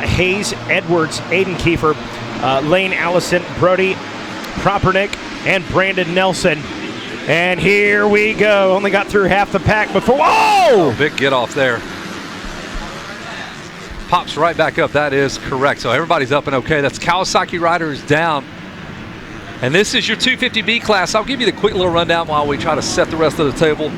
Hayes, Edwards, Aiden Kiefer, Lane Allison, Brody Propernick, and Brandon Nelson. And here we go. Only got through half the pack before. Whoa! Big get off there. Pops right back up. That is correct. So everybody's up and okay. That's Kawasaki Riders down. And this is your 250B class. I'll give you the quick little rundown while we try to set the rest of the table.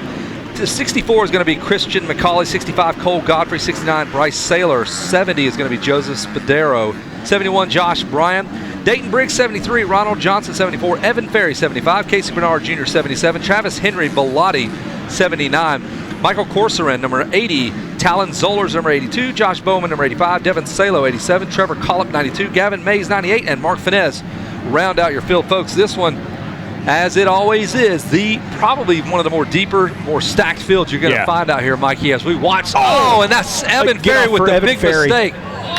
The 64 is going to be Christian McCauley, 65 Cole Godfrey, 69 Bryce Saylor, 70 is going to be Joseph Spadero, 71 Josh Bryan, Dayton Briggs, 73 Ronald Johnson, 74 Evan Ferry, 75 Casey Bernard Jr., 77 Travis Henry Bellotti, 79 Michael Corsoran, number 80 Talon Zollers, number 82 Josh Bowman, number 85 Devin Salo, 87 Trevor Collop, 92 Gavin Mays, 98 and Mark Finez round out your field, folks. This one, as it always is, probably one of the more deeper, more stacked fields you're going to find out here, Mikey, as we watch. Oh, and that's Evan Ferry with the big mistake.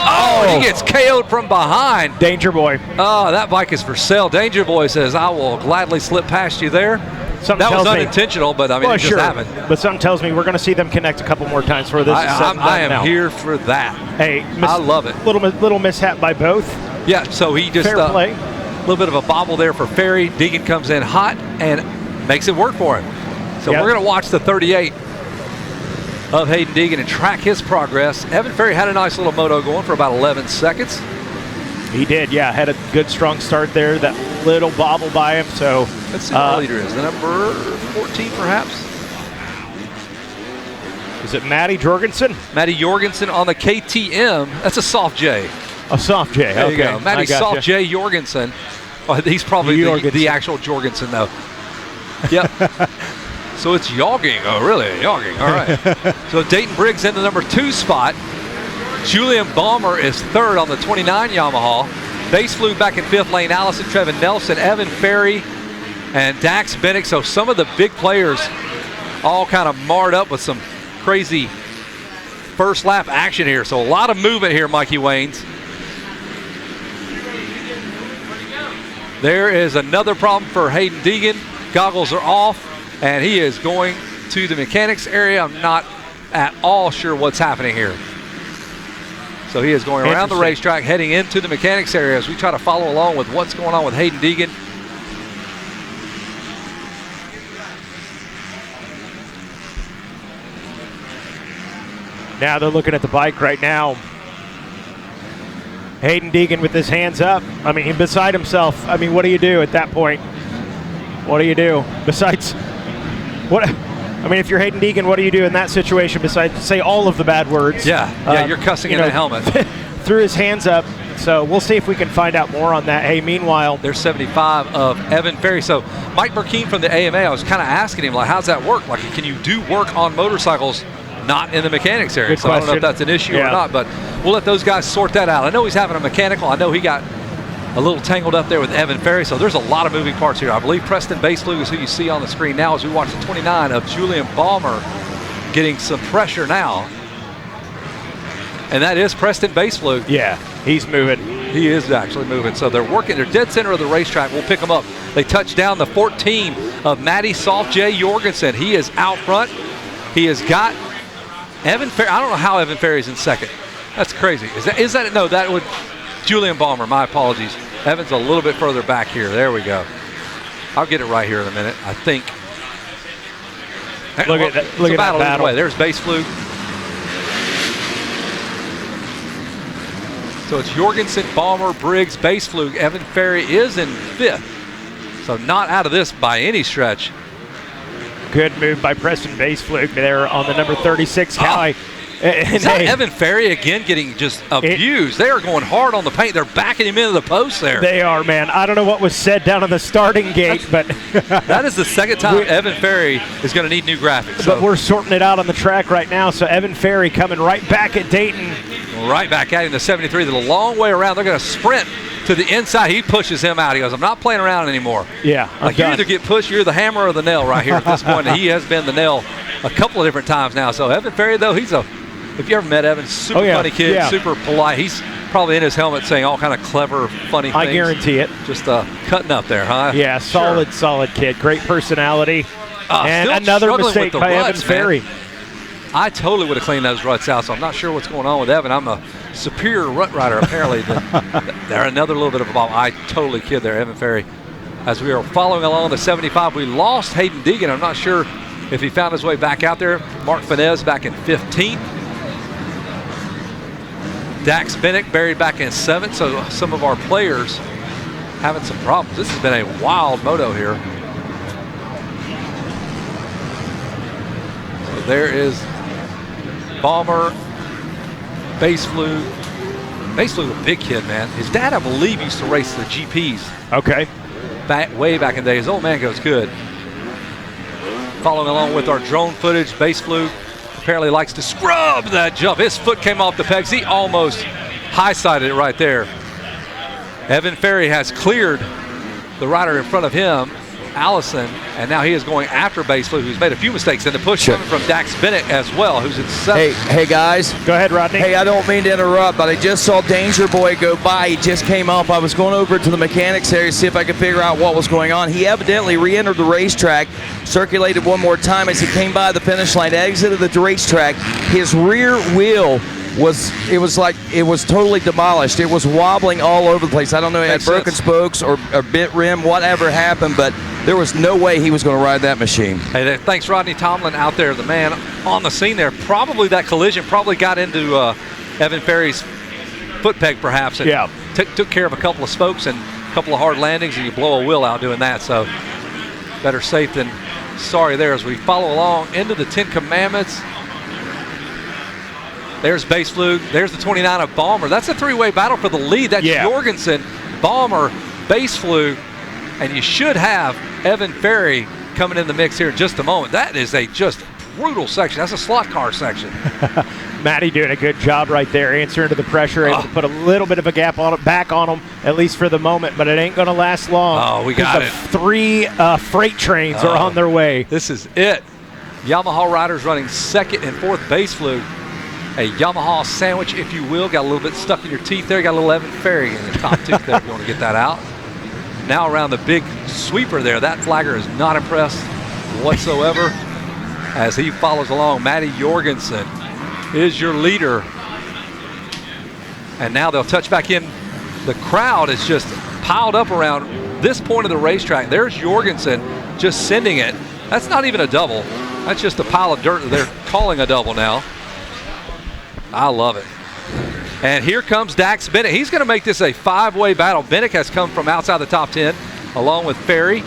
Oh, he gets KO'd from behind. Danger Boy. Oh, that bike is for sale. Danger Boy says, I will gladly slip past you there. That was unintentional, but I mean, it just happened. But something tells me we're going to see them connect a couple more times for this. I am here for that. Hey, I love it. Little mishap by both. Yeah, so he just fair play. A little bit of a bobble there for Ferry. Deegan comes in hot and makes it work for him. So we're going to watch the 38 of Hayden Deegan and track his progress. Evan Ferry had a nice little moto going for about 11 seconds. He did, yeah. Had a good, strong start there. That little bobble by him. So let's see what leader is. The number 14, perhaps. Is it Matty Jorgensen? Matty Jorgensen on the KTM. That's a soft J. A soft J. There okay. you go. Matty Soft J Jorgensen. Oh, he's probably the actual Jorgensen, though. Yep. So it's jogging. Oh, really? Jogging. All right. So Dayton Briggs in the number 2 spot. Julian Balmer is 3rd on the 29 Yamaha. Base flew back in 5th. Lane Allison, Trevin Nelson, Evan Ferry, and Dax Bennick. So some of the big players all kind of marred up with some crazy first lap action here. So a lot of movement here, Mikey Waynes. There is another problem for Hayden Deegan. Goggles are off, and he is going to the mechanics area. I'm not at all sure what's happening here. So he is going around the racetrack, heading into the mechanics area as we try to follow along with what's going on with Hayden Deegan. Now they're looking at the bike right now. Hayden Deegan with his hands up. I mean, beside himself. I mean, what do you do at that point? What do you do? Besides, what? I mean, if you're Hayden Deegan, what do you do in that situation besides say all of the bad words? Yeah, you're cussing in a helmet. Threw his hands up. So we'll see if we can find out more on that. Hey, meanwhile. There's 75 of Evan Ferry. So Mike Burkeen from the AMA, I was kind of asking him, like, how's that work? Like, can you do work on motorcycles not in the mechanics area? So I don't know if that's an issue or not, but we'll let those guys sort that out. I know he's having a mechanical. I know he got a little tangled up there with Evan Ferry, so there's a lot of moving parts here. I believe Preston Baseflug is who you see on the screen now as we watch the 29 of Julian Balmer getting some pressure now. And that is Preston Baseflug. Yeah, he's moving. He is actually moving. So they're working. They're dead center of the racetrack. We'll pick them up. They touch down the 14 of Matty Soft J Jorgensen. He is out front. He has got Evan Ferry. I don't know how Evan Ferry's in second. That's crazy. Is that no, that would Julian Balmer, my apologies. Evan's a little bit further back here. There we go. I'll get it right here in a minute, I think. Look at that battle. Way. There's Baseflug. So it's Jorgensen, Balmer, Briggs, Baseflug. Evan Ferry is in 5th. So not out of this by any stretch. Good move by Preston Baseflug there on the number 36 Cali. Is that Evan Ferry again getting just abused? They are going hard on the paint. They're backing him into the post there. They are, man. I don't know what was said down in the starting gate, but that is the second time Evan Ferry is going to need new graphics. But we're sorting it out on the track right now. So Evan Ferry coming right back at Dayton. Right back at him, the 73. They're a long way around. They're going to sprint to the inside. He pushes him out. He goes, I'm not playing around anymore. Yeah, like you either get pushed, you're the hammer or the nail right here at this point. And he has been the nail a couple of different times now. So Evan Ferry, though, if you ever met Evan, super funny kid, super polite. He's probably in his helmet saying all kind of clever, funny things. I guarantee it. Just cutting up there, huh? Yeah, solid kid. Great personality. And another mistake by Evan Ferry. I totally would have cleaned those ruts out, so I'm not sure what's going on with Evan. I'm a superior rut rider, apparently. They're another little bit of a bomb. I totally kid there, Evan Ferry. As we are following along the 75, we lost Hayden Deegan. I'm not sure if he found his way back out there. Mark Finez back in 15th. Dax Bennett buried back in 7th. So some of our players having some problems. This has been a wild moto here. So there is Bomber, Base Flug. Base Flug, a big kid, man. His dad, I believe, used to race the GPs. Okay. Way back in the day. His old man goes good. Following along with our drone footage, Base Flug apparently likes to scrub that jump. His foot came off the pegs. He almost high-sided it right there. Evan Ferry has cleared the rider in front of him, Allison, and now he is going after Base Flug, who's made a few mistakes. And the push coming from Dax Bennett as well, who's in 7th. Hey guys. Go ahead, Rodney. Hey, I don't mean to interrupt, but I just saw Danger Boy go by. He just came up. I was going over to the mechanics area to see if I could figure out what was going on. He evidently re-entered the racetrack, circulated one more time as he came by the finish line, exited the racetrack. His rear wheel was totally demolished. It was wobbling all over the place. I don't know if he had broken spokes or bent rim, whatever happened, but there was no way he was going to ride that machine. Hey, thanks Rodney Tomlin out there, the man on the scene there. Probably that collision probably got into Evan Ferry's foot peg perhaps, and took care of a couple of spokes and a couple of hard landings, and you blow a wheel out doing that. So better safe than sorry there as we follow along into the 10 Commandments. There's Base Flug. There's the 29 of Balmer. That's a three-way battle for the lead. That's Jorgensen, Balmer, Base Flug, and you should have Evan Ferry coming in the mix here in just a moment. That is a just brutal section. That's a slot car section. Matty doing a good job right there, answering to the pressure, able to put a little bit of a gap on it, back on them, at least for the moment, but it ain't going to last long. Oh, we got it. 3 freight trains are on their way. This is it. Yamaha riders running 2nd and 4th. Base Flug. A Yamaha sandwich, if you will. Got a little bit stuck in your teeth there. Got a little Evan Ferry in your top tooth there if you want to get that out. Now around the big sweeper there. That flagger is not impressed whatsoever as he follows along. Matty Jorgensen is your leader. And now they'll touch back in. The crowd is just piled up around this point of the racetrack. There's Jorgensen just sending it. That's not even a double. That's just a pile of dirt that they're calling a double now. I love it. And here comes Dax Bennett. He's going to make this a 5-way battle. Bennett has come from outside the top 10 along with Ferry.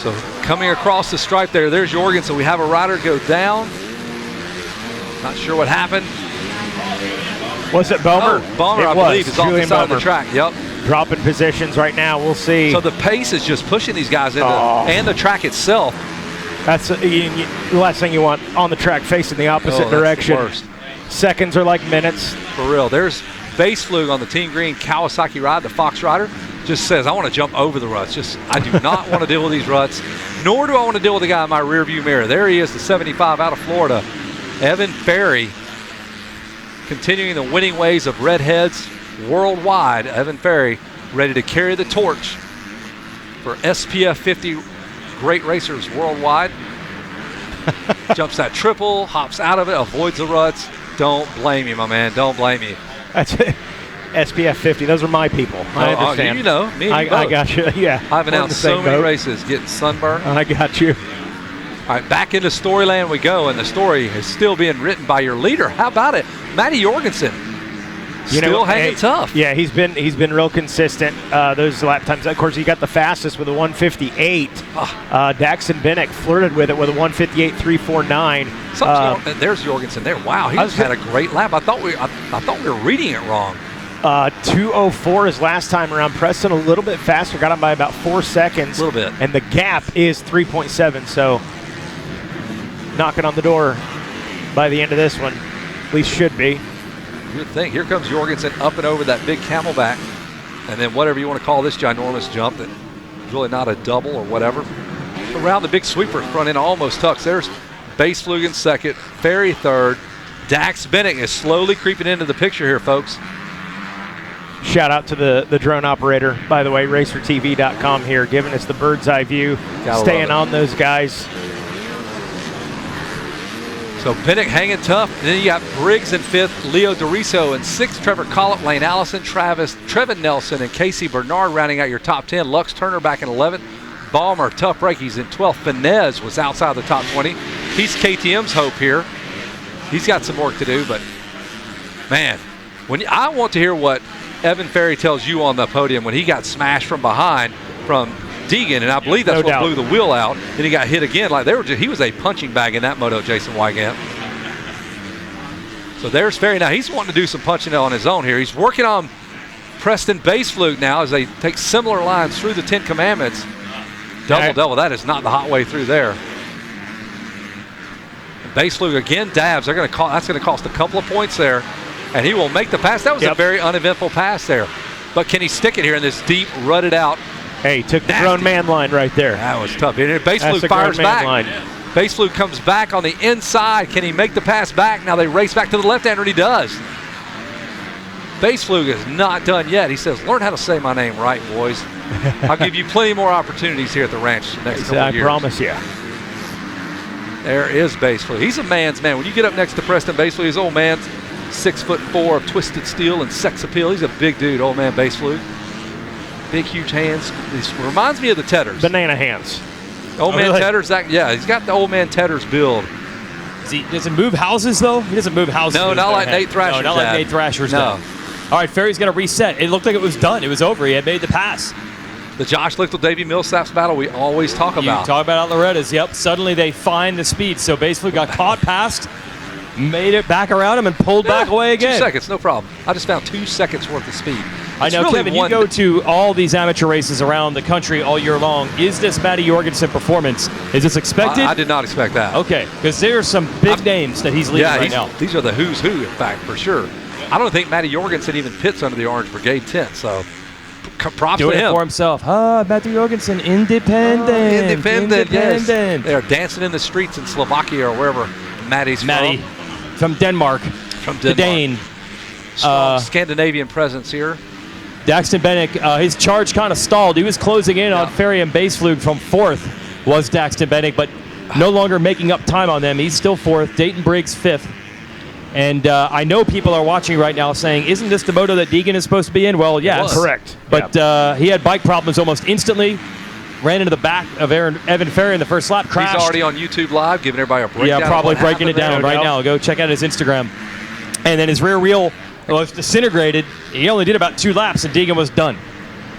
So coming across the stripe there's Jorgensen. So we have a rider go down. Not sure what happened. Was it Bomer? Oh, Bomer, I believe, is off the side of the track. Yep. Dropping positions right now. We'll see. So the pace is just pushing these guys into, and the track itself. That's the last thing you want on the track, facing the opposite direction. That's the worst. Seconds are like minutes. For real. There's Base Flug on the Team Green Kawasaki ride. The Fox rider just says, I want to jump over the ruts. I do not want to deal with these ruts, nor do I want to deal with the guy in my rearview mirror. There he is, the 75 out of Florida. Evan Ferry continuing the winning ways of redheads worldwide. Evan Ferry ready to carry the torch for SPF 50 great racers worldwide. Jumps that triple, hops out of it, avoids the ruts. Don't blame you, my man. Don't blame you. That's it. SPF 50. Those are my people. I understand. You know, me and you both. I got you. Yeah. I've announced so many races getting sunburned. I got you. All right, back into Storyland we go, and the story is still being written by your leader. How about it? Matty Jorgensen. Still hanging tough. Yeah, he's been real consistent those lap times. Of course, he got the fastest with a 158. Daxon Bennett flirted with it with a 158.349. There's Jorgensen there. Wow, he just had a great lap. I thought we were reading it wrong. 2:04 his last time around. Preston a little bit faster, got him by about 4 seconds. A little bit. And the gap is 3.7. So knocking on the door by the end of this one, at least should be. Good thing. Here comes Jorgensen up and over that big camelback, and then whatever you want to call this ginormous jump that is really not a double or whatever. Around the big sweeper, front end almost tucks. There's Base Flug in 2nd, Ferry 3rd. Dax Bennett is slowly creeping into the picture here, folks. Shout out to the drone operator, by the way, racertv.com here, giving us the bird's eye view, staying on those guys. So Pinnock hanging tough. And then you got Briggs in 5th, Leo DeRiso in 6th, Trevor Collett, Lane Allison, Trevin Nelson, and Casey Bernard rounding out your top 10. Lux Turner back in 11th. Balmer, tough break, he's in 12th. Finez was outside the top 20. He's KTM's hope here. He's got some work to do, but man, I want to hear what Evan Ferry tells you on the podium when he got smashed from behind from Deegan, and I believe that's what blew the wheel out. Then he got hit again. Like he was a punching bag in that moto, Jason Wygant. So there's Ferry. Now he's wanting to do some punching on his own here. He's working on Preston Base Flute now as they take similar lines through the 10 Commandments. Double. That is not the hot way through there. Base Flute again dabs. That's going to cost a couple of points there. And he will make the pass. That was a very uneventful pass there. But can he stick it here in this deep, rutted out? Hey, took the grown man line right there. That was tough. Base Flute fires back. Base Flute comes back on the inside. Can he make the pass back? Now they race back to the left-hander, and he does. Base Flute is not done yet. He says, learn how to say my name right, boys. I'll give you plenty more opportunities here at the ranch next couple of years. I promise you. There is Base Flute. He's a man's man. When you get up next to Preston Base Flute, his old man's 6'4" of twisted steel and sex appeal. He's a big dude, old man Base Flute. Big, huge hands. This reminds me of the Tedders. Banana hands. Old man Tedders, he's got the old man Tedders build. Does he move houses, though? He doesn't move houses. No, not like Nate Thrasher's No, not like Nate Thrasher's. No. All right, Ferry's going to reset. It looked like it was done. It was over. He had made the pass. The Josh Lichtel, Davey Millsaps battle we always talk about. You talk about Loretta's. Yep. Suddenly they find the speed. So basically got caught past, made it back around him, and pulled back away again. 2 seconds, no problem. I just found 2 seconds worth of speed. I know, Kevin, you go to all these amateur races around the country all year long. Is this Matty Jorgensen performance, is this expected? I did not expect that. Okay, because there's some big names that he's leading right now. These are the who's who, in fact, for sure. I don't think Matty Jorgensen even pits under the Orange Brigade tent, so props to him. Doing it for himself. Matty Jorgensen, independent. Independent, yes. They are dancing in the streets in Slovakia or wherever Matty from Denmark. The Dane. Strong Scandinavian presence here. Daxton Bennick, his charge kind of stalled. He was closing in on Ferry and Base Flute from 4th was Daxton Bennick, but no longer making up time on them. He's still 4th. Dayton Briggs 5th. And I know people are watching right now saying, isn't this the moto that Deegan is supposed to be in? Well, yes. Correct. But he had bike problems almost instantly. Ran into the back of Evan Ferry in the first lap. Crashed. He's already on YouTube Live giving everybody a breakdown. Yeah, probably breaking it down right now. Go check out his Instagram. And then his rear wheel was disintegrated. He only did about 2 laps, and Deegan was done.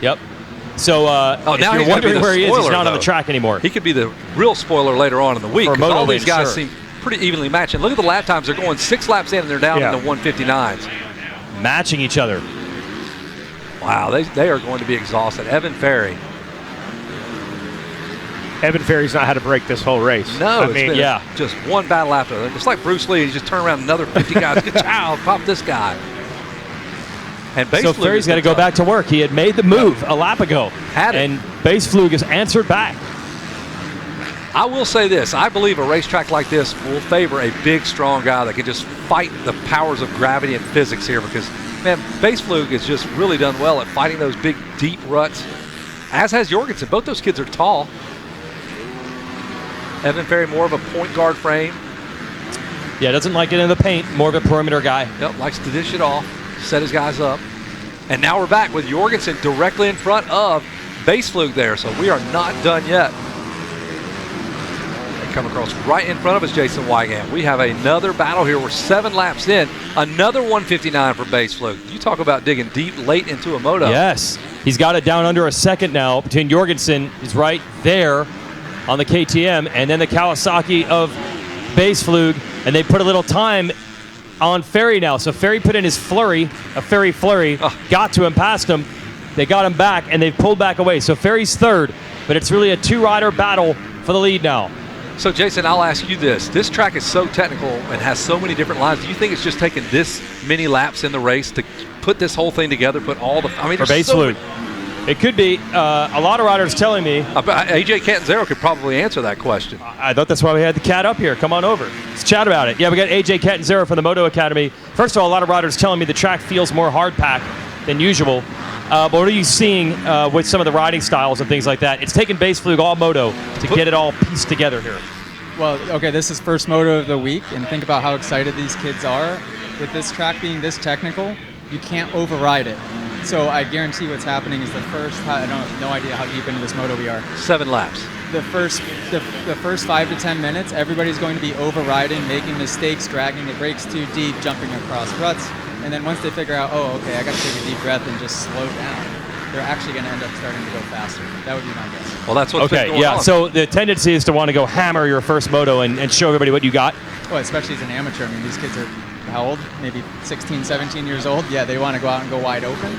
Yep. So if now you're wondering where he is, he's not on the track anymore. He could be the real spoiler later on in the week. All these guys seem pretty evenly matched. And look at the lap times. They're going 6 laps in, and they're down in the 159s. Matching each other. Wow, they are going to be exhausted. Evan Ferry's not had to break this whole race. No, I mean, just one battle after another. It's like Bruce Lee. He just turned around another 50 guys. Good child, pop this guy. And so Ferry's got to go back to work. He had made the move a lap ago. And Base Flug has answered back. I will say this. I believe a racetrack like this will favor a big, strong guy that can just fight the powers of gravity and physics here because, man, Base Flug has just really done well at fighting those big, deep ruts, as has Jorgensen. Both those kids are tall. Evan Ferry, more of a point guard frame. Yeah, doesn't like it in the paint. More of a perimeter guy. Yep, likes to dish it off, set his guys up. And now we're back with Jorgensen directly in front of Base Flug there. So we are not done yet. They come across right in front of us, Jason Wygant. We have another battle here. We're 7 laps in. Another 159 for Base Flug. You talk about digging deep late into a moto. Yes. He's got it down under a second now between Jorgensen is right there on the KTM, and then the Kawasaki of Base Flug, and they put a little time on Ferry now. So Ferry put in his flurry, a Ferry flurry, got to him, passed him. They got him back, and they've pulled back away. So Ferry's 3rd, but it's really a 2-rider battle for the lead now. So, Jason, I'll ask you this. This track is so technical and has so many different lines. Do you think it's just taken this many laps in the race to put this whole thing together, put all the... I mean, for Base Flug. It could be. A lot of riders telling me. AJ Catanzaro could probably answer that question. I thought that's why we had the cat up here. Come on over. Let's chat about it. Yeah, we got AJ Catanzaro from the Moto Academy. First of all, a lot of riders telling me the track feels more hard pack than usual. But what are you seeing with some of the riding styles and things like that? It's taken Base Flug all moto to get it all pieced together here. Well, okay, this is first moto of the week, and think about how excited these kids are. With this track being this technical, you can't override it. So I guarantee what's happening is the first, I don't have no idea how deep into this moto we are. 7 laps. The first 5 to 10 minutes, everybody's going to be overriding, making mistakes, dragging the brakes too deep, jumping across ruts. And then once they figure out, oh, okay, I got to take a deep breath and just slow down, they're actually going to end up starting to go faster. That would be my guess. Well, that's what's been going on. So the tendency is to want to go hammer your first moto and show everybody what you got. Well, especially as an amateur. I mean, these kids are how old? Maybe 16, 17 years old. Yeah, they want to go out and go wide open.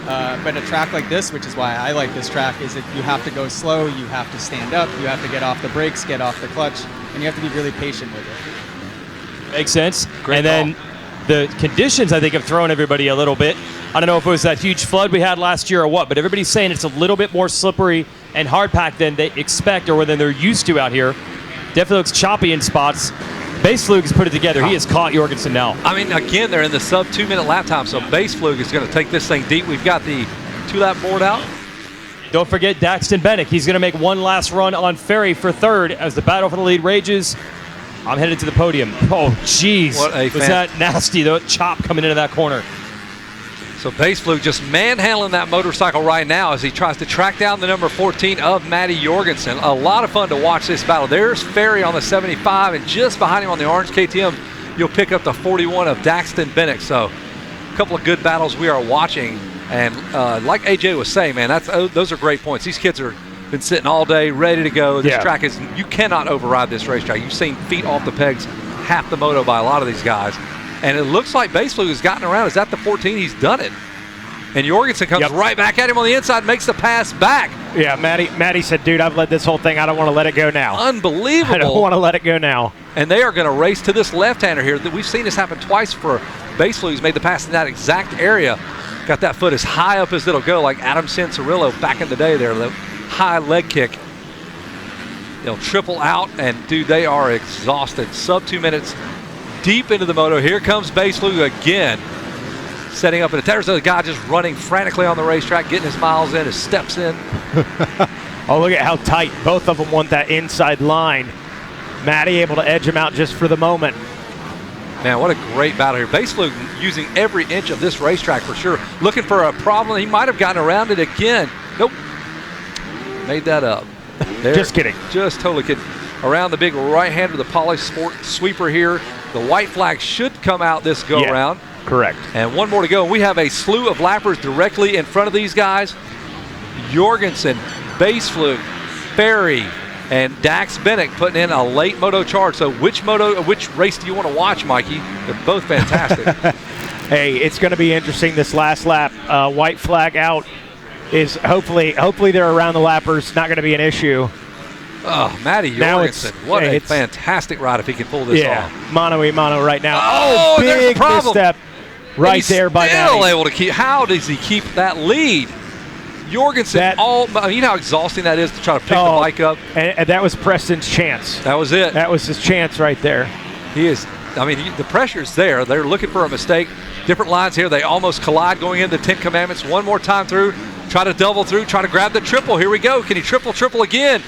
But a track like this, which is why I like this track, is that you have to go slow, you have to stand up, you have to get off the brakes, get off the clutch, and you have to be really patient with it. Makes sense. Great and then the conditions, I think, have thrown everybody a little bit. I don't know if it was that huge flood we had last year or what, but everybody's saying it's a little bit more slippery and hard packed than they expect or than they're used to out here. Definitely looks choppy in spots. Baseflug has put it together. He has caught Jorgensen now. I mean, again, they're in the sub 2-minute lap time, so Baseflug is going to take this thing deep. We've got the 2-lap board out. Don't forget Daxton Bennick. He's going to make one last run on Ferry for third as the battle for the lead rages. I'm headed to the podium. Oh, jeez. Was that nasty, though? Chop coming into that corner. So Baseflug just manhandling that motorcycle right now as he tries to track down the number 14 of Matty Jorgensen. A lot of fun to watch this battle. There's Ferry on the 75, and just behind him on the orange KTM, you'll pick up the 41 of Daxton Bennick. So a couple of good battles we are watching. And like AJ was saying, man, those are great points. These kids are been sitting all day, ready to go. This track is, you cannot override this racetrack. You've seen feet off the pegs half the moto by a lot of these guys. And it looks like Baseflug has gotten around. Is that the 14? He's done it. And Jorgensen comes right back at him on the inside, makes the pass back. Yeah, Matty said, dude, I've led this whole thing. I don't want to let it go now. Unbelievable. I don't want to let it go now. And they are going to race to this left-hander here. We've seen this happen twice for Baseflug. He's made the pass in that exact area. Got that foot as high up as it'll go, like Adam Cincerillo back in the day there. The high leg kick. They'll triple out, and, dude, they are exhausted. Sub 2 minutes. Deep into the moto. Here comes Baseflug again, setting up an attack. There's a guy just running frantically on the racetrack, getting his miles in, his steps in. Oh, look at how tight. Both of them want that inside line. Matty able to edge him out just for the moment. Man, what a great battle here. Baseflug using every inch of this racetrack for sure. Looking for a problem. He might have gotten around it again. Nope. Made that up. There. Just kidding. Just totally kidding. Around the big right-hander, the Poly Sport sweeper here. The white flag should come out this go-around. Correct. And one more to go. We have a slew of lappers directly in front of these guys. Jorgensen, Baseflug, Ferry, and Dax Bennick putting in a late moto charge. So which race do you want to watch, Mikey? They're both fantastic. Hey, it's going to be interesting this last lap. White flag out is hopefully they're around the lappers. Not going to be an issue. Oh, Matty Jorgensen, what a fantastic ride if he can pull this off. Mano right now. Oh, big misstep right there by Matty. Still able to keep. How does he keep that lead? Jorgensen, you know how exhausting that is to try to pick the bike up? And that was Preston's chance. That was it. That was his chance right there. He is, I mean, the pressure's there. They're looking for a mistake. Different lines here. They almost collide going into the 10 Commandments. One more time through. Try to double through. Try to grab the triple. Here we go. Can he triple again?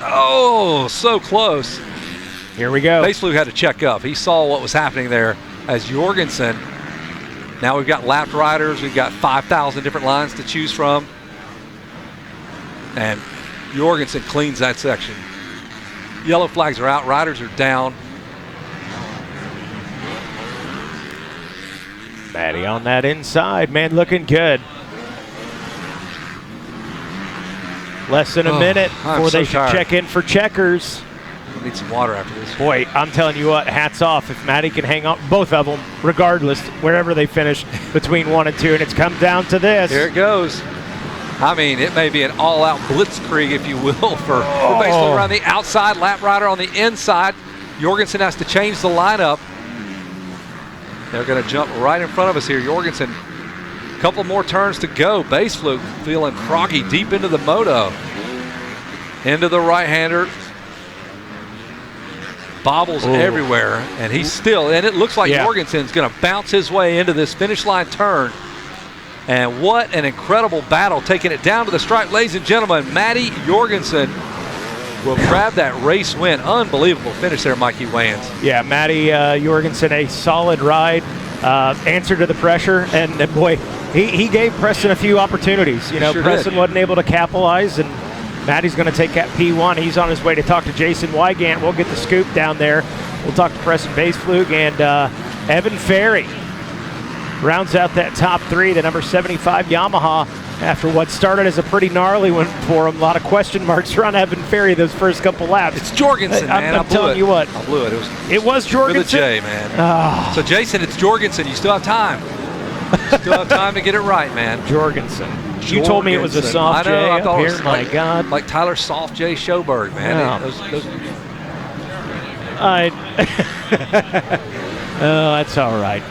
Oh, so close. Here we go. Baseflug had to check up. He saw what was happening there as Jorgensen. Now we've got lapped riders. We've got 5,000 different lines to choose from. And Jorgensen cleans that section. Yellow flags are out. Riders are down. Matty on that inside. Man, looking good. Less than a minute before they should check in for checkers. I need some water after this. Boy, I'm telling you what, hats off if Matty can hang on, both of them, regardless, wherever they finish between 1 and 2, and it's come down to this. Here it goes. I mean, it may be an all-out blitzkrieg, if you will, for Baseflug around the outside, lap rider on the inside. Jorgensen has to change the lineup. They're going to jump right in front of us here. Jorgensen, a couple more turns to go. Baseflug feeling froggy deep into the moto. Into the right-hander. Bobbles everywhere, and he's still, and it looks like Jorgensen's going to bounce his way into this finish line turn. And what an incredible battle, taking it down to the stripe, ladies and gentlemen. Matty Jorgensen will grab that race win. Unbelievable finish there, Mikey Wans. Yeah, Matty Jorgensen, a solid ride, answered to the pressure, and boy, he gave Preston a few opportunities. You know, Sure Preston did. wasn't able to capitalize, and Matty's going to take that P1. He's on his way to talk to Jason Wygant. We'll get the scoop down there. We'll talk to Preston Baseflug and Evan Ferry. Rounds out that top three, the number 75 Yamaha, after what started as a pretty gnarly one for him. A lot of question marks around Evan Ferry those first couple laps. It's Jorgensen, man. I'm telling you what. I blew it. It was With Jorgensen. a J, man. So, Jason, it's Jorgensen. You still have time. Still have time to get it right, man. Jorgensen. You told me it was a Jorgensen. soft I know, J I up thought it here. was My God. Like Tyler Soft J. Schoberg, man. Oh, that's all right.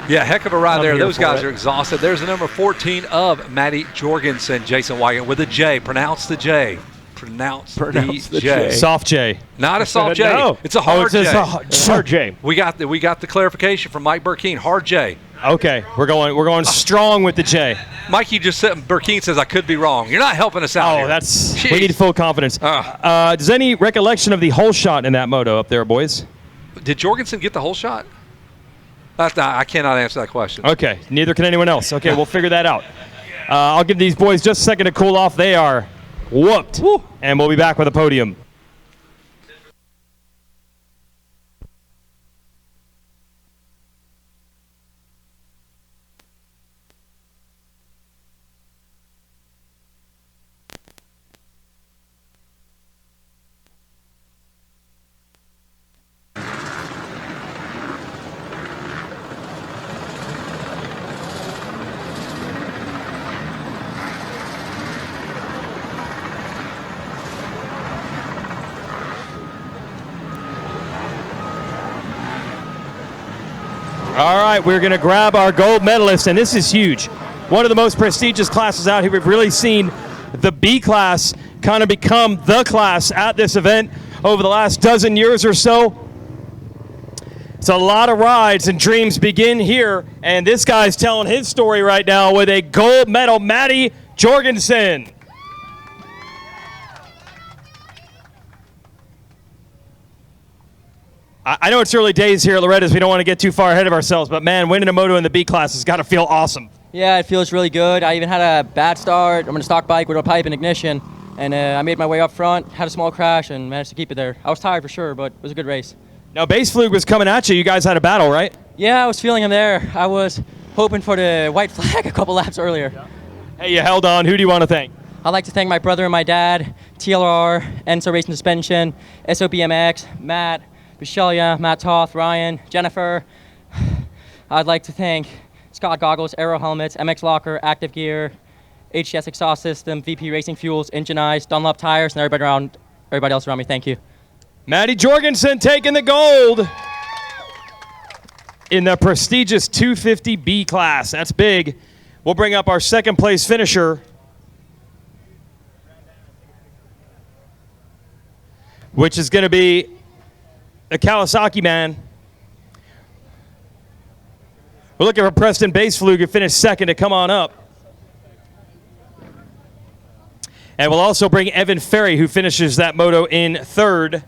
Yeah, heck of a ride I'm there. here Those for guys it. are exhausted. There's the number 14 of Matty Jorgensen, Jason Wygant, with a J. Pronounce the J. Pronounce the the J. J. Soft J. Not a soft J. No. It's a hard J. Hard J. We got the clarification from Mike Burkeen. Hard J. Okay, we're going strong with the J. Mikey just said, Burkeen says I could be wrong. You're not helping us out Oh, here. we need full confidence. Does any recollection of the whole shot in that moto up there, boys? Did Jorgensen get the whole shot? I cannot answer that question. Okay, neither can anyone else. Okay, we'll figure that out. I'll give these boys just a second to cool off. They are whooped. Woo. And we'll be back with a podium. All right, we're going to grab our gold medalist, and this is huge. One of the most prestigious classes out here. We've really seen the B class kind of become the class at this event over the last dozen years or so. It's a lot of rides and dreams begin here, and this guy's telling his story right now with a gold medal, Matty Jorgensen. I know it's early days here at Loretta's. We don't want to get too far ahead of ourselves, but man, winning a moto in the B class has got to feel awesome. Yeah, it feels really good. I even had a bad start. I'm on a stock bike with a pipe and ignition, and I made my way up front, had a small crash, and managed to keep it there. I was tired for sure, but it was a good race. Now, Baseflug was coming at you. You guys had a battle, right? Yeah, I was feeling him there. I was hoping for the white flag a couple laps earlier. Hey, you held on. Who do you want to thank? I'd like to thank my brother and my dad, TLR, Enso Racing Suspension, SOBMX, Matt, Bishelia, Matt Toth, Ryan, Jennifer. I'd like to thank Scott Goggles, Aero Helmets, MX Locker, Active Gear, HTS Exhaust System, VP Racing Fuels, Engine Eyes, Dunlop Tires, and everybody else around me. Thank you. Matty Jorgensen taking the gold in the prestigious 250B class. That's big. We'll bring up our second place finisher, which is going to be the Kawasaki man. We're looking for Preston Baseflug, who finished second, to come on up. And we'll also bring Evan Ferry, who finishes that moto in third.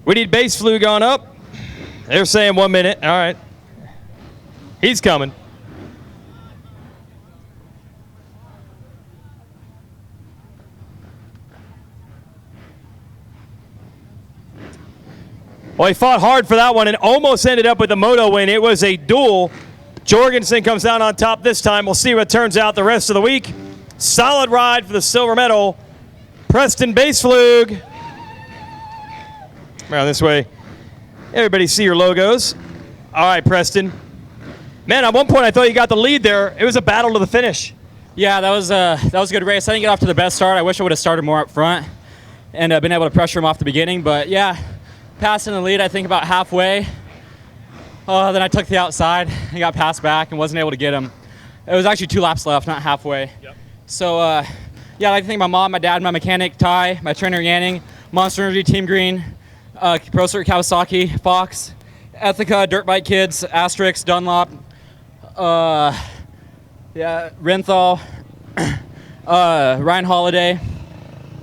We need Baseflug on up. They're saying 1 minute. All right. He's coming. Well, he fought hard for that one and almost ended up with the moto win. It was a duel. Jorgensen comes down on top this time. We'll see what turns out the rest of the week. Solid ride for the silver medal. Preston Baseflug. Around this way. Everybody see your logos. All right, Preston. Man, at one point I thought you got the lead there. It was a battle to the finish. Yeah, that was a good race. I didn't get off to the best start. I wish I would have started more up front and been able to pressure him off the beginning. But yeah, passing the lead, I think about halfway. Then I took the outside and got passed back and wasn't able to get him. It was actually 2 laps left, not halfway. Yep. So yeah, I'd like to thank my mom, my dad, my mechanic, Ty, my trainer, Yanning, Monster Energy, Team Green, Pro Circuit Kawasaki, Fox, Ethica, Dirt Bike Kids, Asterix, Dunlop, Renthal, Ryan Holiday,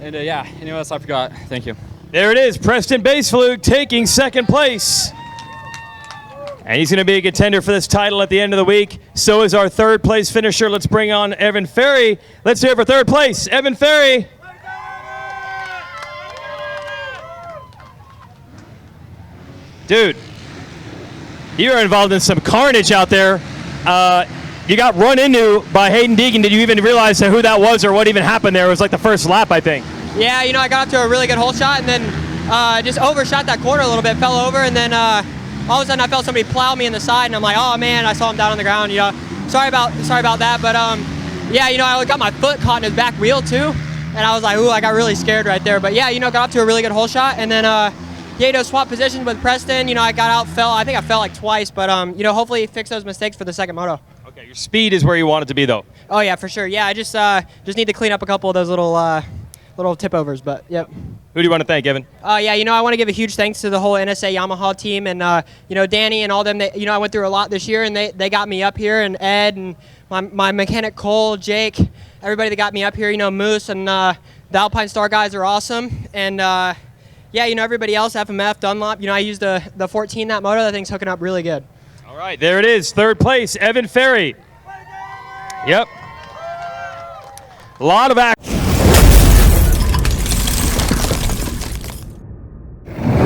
and anyone else I forgot. Thank you. There it is, Preston Baseflug taking second place. And he's going to be a contender for this title at the end of the week. So is our third place finisher. Let's bring on Evan Ferry. Let's hear it for third place. Evan Ferry. Dude, you are involved in some carnage out there. You got run into by Hayden Deegan. Did you even realize who that was or what even happened there? It was like the first lap, I think. Yeah, I got up to a really good hole shot and then just overshot that corner a little bit, fell over, and then all of a sudden I felt somebody plow me in the side, and I'm like, oh man, I saw him down on the ground. Sorry about that, but I got my foot caught in his back wheel too, and I was like, ooh, I got really scared right there. But got up to a really good hole shot, and then swap positions with Preston. I got out, I think I fell like twice, but hopefully fix those mistakes for the second moto. Okay, your speed is where you want it to be though. Oh yeah, for sure. Yeah, I just need to clean up a couple of those little tip overs, but yep. Who do you want to thank, Evan? I want to give a huge thanks to the whole NSA Yamaha team and, Danny and all them. I went through a lot this year, and they got me up here, and Ed and my mechanic Cole, Jake, everybody that got me up here, Moose and the Alpine Star guys are awesome. And, everybody else, FMF, Dunlop, I used the 14, that moto. That thing's hooking up really good. All right, there it is. Third place, Evan Ferry. Yep. A lot of action.